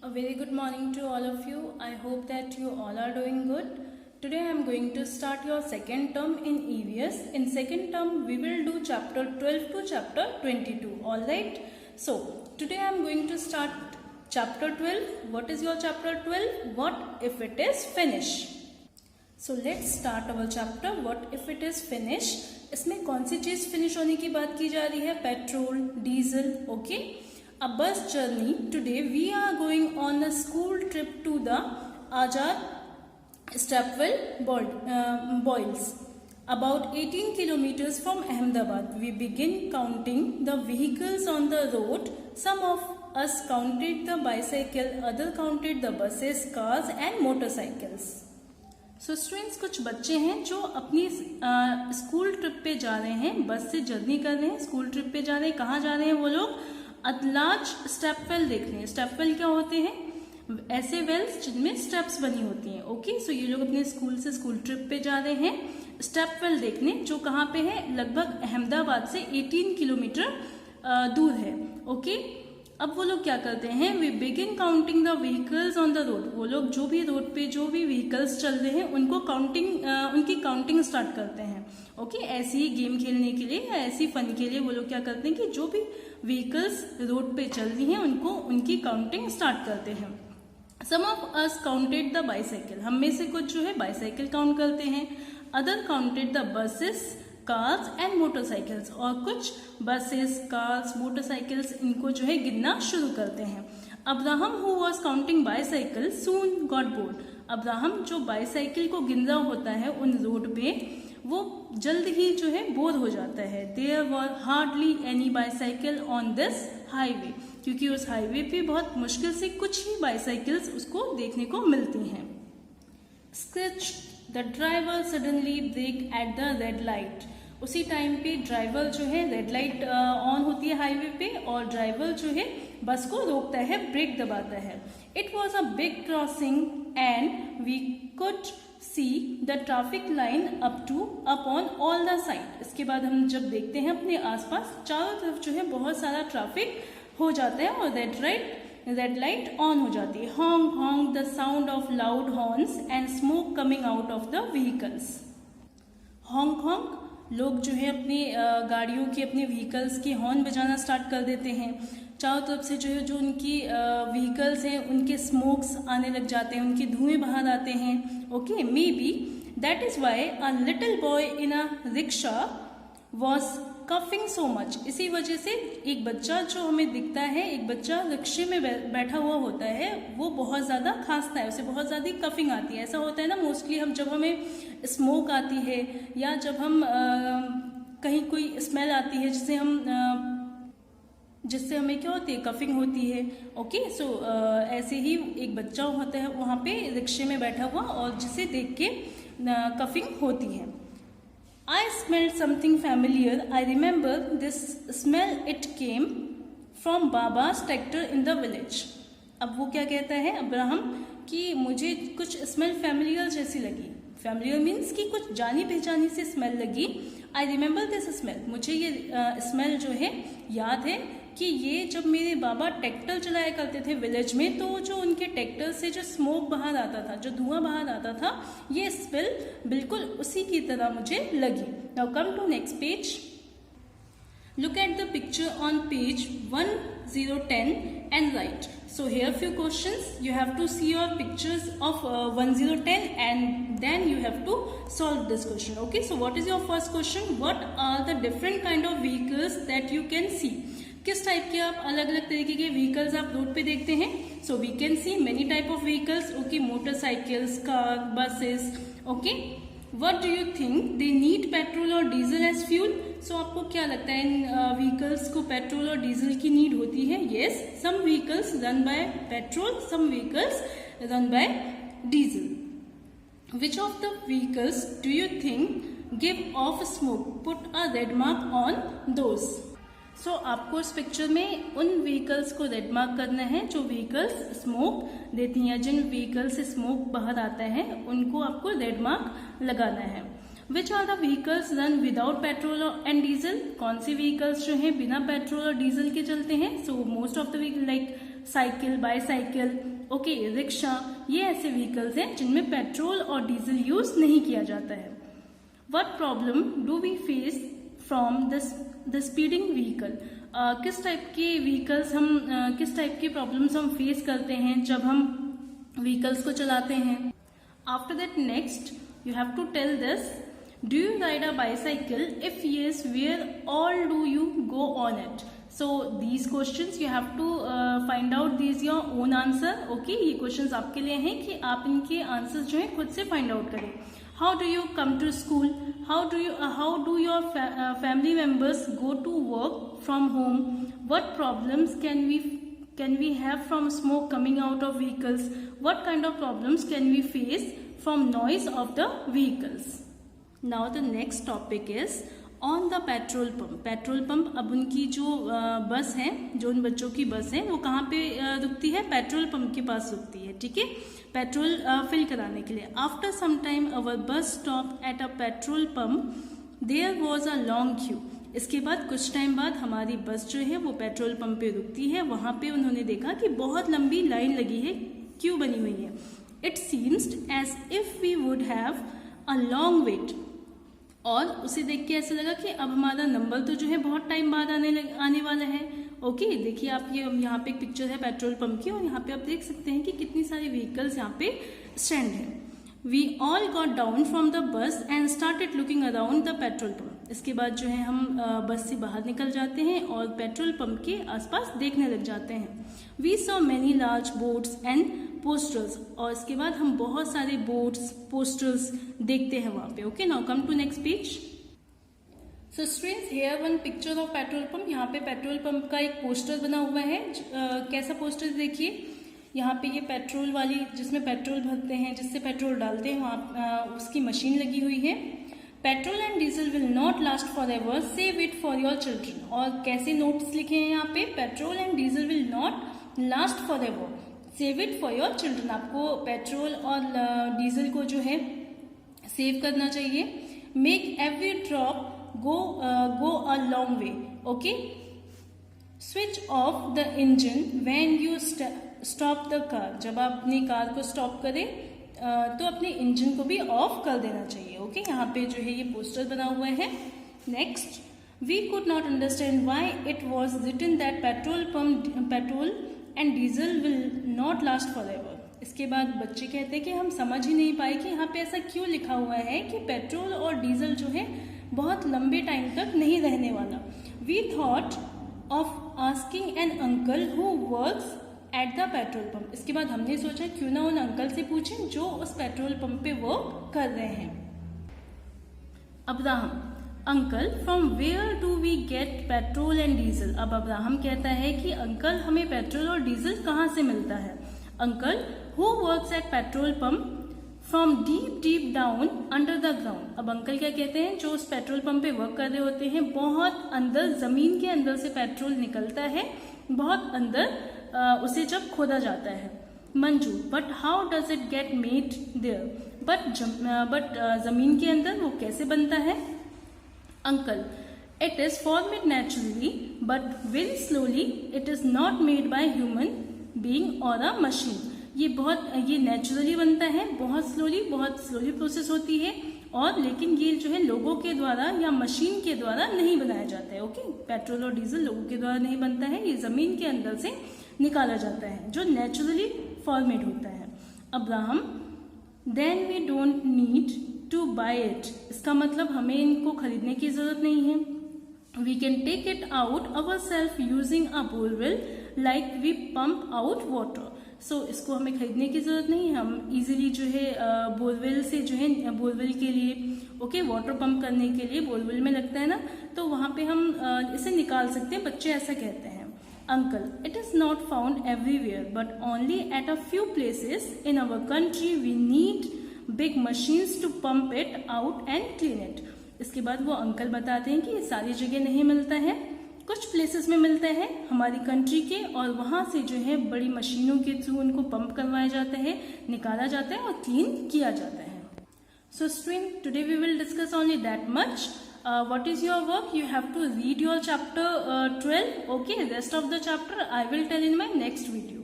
A very good morning to all of you. I hope that you all are doing good. Today I am going to start your second term in EVS. In second term we will do chapter 12 to chapter 22. Alright. So today I am going to start chapter 12. What is your chapter 12? What if it is finished? So let's start our chapter. What if it is finished? इसमें कौन सी चीज finish होने की बात की जा रही है? Petrol, diesel. Okay. A bus journey. Today we are going on a school trip to the Azad Stepwell Boils, about 18 kilometers from Ahmedabad. We begin counting the vehicles on the road. Some of us counted the bicycle, other counted the buses, cars and motorcycles. So students, कुछ बच्चे हैं जो अपनी school trip पे जा रहे हैं, बस से जर्नी कर रहे हैं, स्कूल ट्रिप पे जा रहे हैं. कहाँ जा रहे हैं वो लोग? अदलाज स्टेपवेल देखने. स्टेपवेल क्या होते हैं? ऐसे वेल्स जिनमें स्टेप्स बनी होती हैं. ओके. सो ये लोग अपने स्कूल से स्कूल ट्रिप पे जा रहे हैं स्टेपवेल देखने, जो कहाँ पे है? लगभग अहमदाबाद से 18 किलोमीटर दूर है. ओके. अब वो लोग क्या करते हैं? We begin counting the vehicles on the road. वो लोग जो भी रोड पे जो भी व्हीकल्स चल रहे हैं उनको उनकी काउंटिंग स्टार्ट करते हैं. ओके. ऐसे ही गेम खेलने के लिए या ऐसी फन के लिए वो लोग क्या करते हैं कि जो भी व्हीकल्स रोड पे चल रही हैं उनकी काउंटिंग स्टार्ट करते हैं. Some of us counted the bicycle. हम में से कुछ जो है बाइसाइकिल काउंट करते हैं. Other counted the buses, cars and motorcycles. और कुछ बसेस, कार्स, मोटरसाइकिल्स इनको जो है गिनना शुरू करते हैं. Abraham who was counting bicycle soon got bored. Abraham जो बाइसाइकिल को गिन रहा होता है उन रोड पे, वो जल्द ही जो है बोर हो जाता है. There were hardly any bicycle on this highway. क्योंकि उस हाईवे पे बहुत मुश्किल से कुछ ही बाइसाइकिल्स उसको देखने को मिलती हैं. Sketch the driver suddenly brake at the red light. उसी टाइम पे ड्राइवर जो है, रेड लाइट ऑन होती है हाईवे पे और ड्राइवर जो है बस को रोकता है, ब्रेक दबाता है. It was a big crossing and we could see the traffic line up on all the side. इसके बाद हम जब देखते हैं अपने आसपास, चारों तरफ जो है बहुत सारा ट्रैफिक हो जाता है और रेड लाइट ऑन हो जाती है. Hong Hong the sound of loud horns and smoke coming out of the vehicles. Hong Hong, लोग जो है अपनी गाड़ियों के, अपने व्हीकल्स के हॉर्न बजाना स्टार्ट कर देते हैं. चारों तरफ से जो है जो उनकी व्हीकल्स हैं उनके स्मोक्स आने लग जाते हैं, उनके धुएं बाहर आते हैं. Okay. May be that is why a little boy in a rickshaw was coughing so much. इसी वजह से एक बच्चा जो हमें दिखता है, एक बच्चा रिक्शे में बैठा हुआ होता है, वो बहुत ज्यादा खांसता है, उसे बहुत ज्यादा कफिंग आती है. ऐसा होता है ना मोस्टली, हम जब हमें स्मोक आती है या जब हम कहीं कोई स्मेल आती है जिससे हमें क्या होती है? कफिंग होती है. ओके. सो ऐसे ही एक बच्चा होता है वहां पे रिक्शे में बैठा हुआ और जिसे देख के कफिंग होती है. I smelled something familiar. I remember this smell. It came from Baba's tractor in the village. अब वो क्या कहता है अब्राहम कि मुझे कुछ स्मेल फैमिलियर जैसी लगी. फैमिलियर मीन्स कि कुछ जानी पहचानी सी स्मेल लगी. I remember this smell. मुझे ये स्मेल जो है याद है कि ये जब मेरे बाबा ट्रैक्टर चलाया करते थे विलेज में, तो जो उनके ट्रैक्टर से जो स्मोक बाहर आता था, जो धुआं बाहर आता था, ये स्मेल बिल्कुल उसी की तरह मुझे लगी. Now come to next page. Look at the picture on page 1010 and write. So here few questions. You have to see your pictures of 1010 and then you have to solve this question. Okay. So what is your first question? What are the different kind of vehicles that you can see? किस type के आप अलग अलग तरीके के vehicles आप road पे देखते हैं? So we can see many type of vehicles. Okay. Motorcycles, car, buses. Okay. What do you think? They need petrol और डीजल एज फ्यूल. सो आपको क्या लगता है इन व्हीकल्स को पेट्रोल और डीजल की नीड होती है? Yes. Some vehicles run by petrol, some vehicles run by diesel. Which of the vehicles do you think give off smoke? Put a red mark on those. सो आपको इस picture में उन vehicles को red mark करना है जो vehicles smoke देती हैं. जिन व्हीकल से स्मोक बाहर आता है उनको आपको रेड मार्क लगाना है. Which are the vehicles run without petrol and diesel? कौन सी व्हीकल्स जो है बिना पेट्रोल और डीजल के चलते हैं? So most of the vehicle like cycle, bicycle, okay, rickshaw, ये ऐसे व्हीकल्स हैं जिनमें पेट्रोल और डीजल यूज नहीं किया जाता है। What problem do we face from the speeding vehicle? किस टाइप के व्हीकल्स किस टाइप की प्रॉब्लम्स हम फेस करते हैं जब हम व्हीकल्स को चलाते हैं। After that next you have to tell this, do you ride a bicycle? If yes, where all do you go on it? So these questions you have to find out these your own answer. Okay, ये questions आपके लिए हैं कि आप इनके answers जो है खुद से फाइंड आउट करें। How do you come to school? How do your family members go to work from home? What problems can we have from smoke coming out of vehicles? What kind of problems can we face from noise of the vehicles? Now the next topic is on the petrol pump. Petrol pump, अब उनकी जो बस है, जो उन बच्चों की बस है, वो कहाँ पे रुकती है? पेट्रोल पंप के पास रुकती है, ठीक है, पेट्रोल फिल कराने के लिए। After some time our bus stop at a petrol pump, there was a long queue. इसके बाद कुछ टाइम बाद हमारी बस जो है वो पेट्रोल पंप पे रुकती है। वहां पे उन्होंने देखा कि बहुत लंबी लाइन लगी है, क्यू बनी हुई है। It seems as if we would have a long wait, और उसे देख के ऐसा लगा कि अब हमारा नंबर तो जो है बहुत टाइम बाद आने वाला है। ओके, देखिए आप, ये यहाँ पे एक पिक्चर है पेट्रोल पंप की, और यहाँ पे आप देख सकते हैं कि कितनी सारी व्हीकल्स यहाँ पे स्टैंड है। We all got down from the bus and started looking around the petrol pump. इसके बाद जो है हम बस से बाहर निकल जाते हैं और पेट्रोल पंप के आसपास देखने लग जाते हैं। We saw many large boards and posters, और इसके बाद हम बहुत सारे बोट्स, पोस्टर्स देखते हैं वहां पे। Okay, now come to next page. So students, here one picture of petrol pump. यहाँ पे पेट्रोल पंप का एक पोस्टर बना हुआ है। कैसा पोस्टर? देखिए, यहाँ पे ये पेट्रोल वाली, जिसमें पेट्रोल भरते हैं, जिससे पेट्रोल डालते हैं, वहाँ उसकी मशीन लगी हुई है। Petrol and diesel will not last for ever, save it for your children. और कैसे नोट्स लिखे हैं यहाँ पे? Petrol and diesel will not last for ever, save it for your children. आपको पेट्रोल और डीजल को जो है सेव करना चाहिए। Make every drop go a long way. Okay, switch off the engine when you stop the car. जब आप अपनी कार को स्टॉप करें तो अपने इंजन को भी ऑफ कर देना चाहिए। ओके, यहाँ पे जो है ये पोस्टर बना हुआ है। Next, we could not understand why it was written that petrol and diesel will not last forever. इसके बाद बच्चे कहते हैं कि हम समझ ही नहीं पाए कि यहाँ पे ऐसा क्यों लिखा हुआ है कि पेट्रोल और डीजल जो है बहुत लंबे टाइम तक नहीं रहने वाला। We thought of asking an uncle who works at the petrol pump. इसके बाद हमने सोचा क्यों ना उन अंकल से पूछें जो उस पेट्रोल पंप पे वर्क कर रहे हैं। Abraham, uncle from where do we get petrol and diesel? अब अब्राहम कहता है कि अंकल हमें पेट्रोल और डीजल कहाँ से मिलता है? Uncle who works eight petrol pump from deep down under the ground. अब अंकल क्या कहते हैं? जो उस पेट्रोल पंप पे वर्क कर रहे होते हैं, बहुत अंदर, जमीन के अंदर से पेट्रोल निकलता है, बहुत अंदर, उसे जब खोदा जाता है। Manju, but how does it get made there? But जमीन के अंदर वो कैसे बनता है? Uncle, it is formed naturally but very slowly, it is not made by human being और अ मशीन। ये नेचुरली बनता है, बहुत स्लोली प्रोसेस होती है, और लेकिन ये जो है लोगों के द्वारा या मशीन के द्वारा नहीं बनाया जाता है। ओके, पेट्रोल और डीजल लोगों के द्वारा नहीं बनता है, ये जमीन के अंदर से निकाला जाता है, जो नेचुरली फॉर्मेड होता है। Abraham, then we don't need to buy it. इसका मतलब हमें इनको खरीदने की जरूरत नहीं है। We can take it out ourself using a borewell like we pump out water. So इसको हमें खरीदने की जरूरत नहीं है, हम इजीली जो है बोरवेल से जो है, बोरवेल के लिए, ओके, वाटर पंप करने के लिए बोरवेल में लगता है ना, तो वहां पे हम इसे निकाल सकते हैं। बच्चे ऐसा कहते हैं। Uncle, it is not found everywhere but only at a few places in our country. We need big machines to pump it out and clean it. इसके बाद वो अंकल बताते हैं कि ये सारी जगह नहीं मिलता है, कुछ प्लेसेस में मिलता है हमारी कंट्री के, और वहां से जो है बड़ी मशीनों के थ्रू उनको पंप करवाया जाता है, निकाला जाता है और क्लीन किया जाता है। So student, today we will discuss only that much. What is your work? You have to read your chapter 12. Okay, rest of the chapter I will tell in my next video.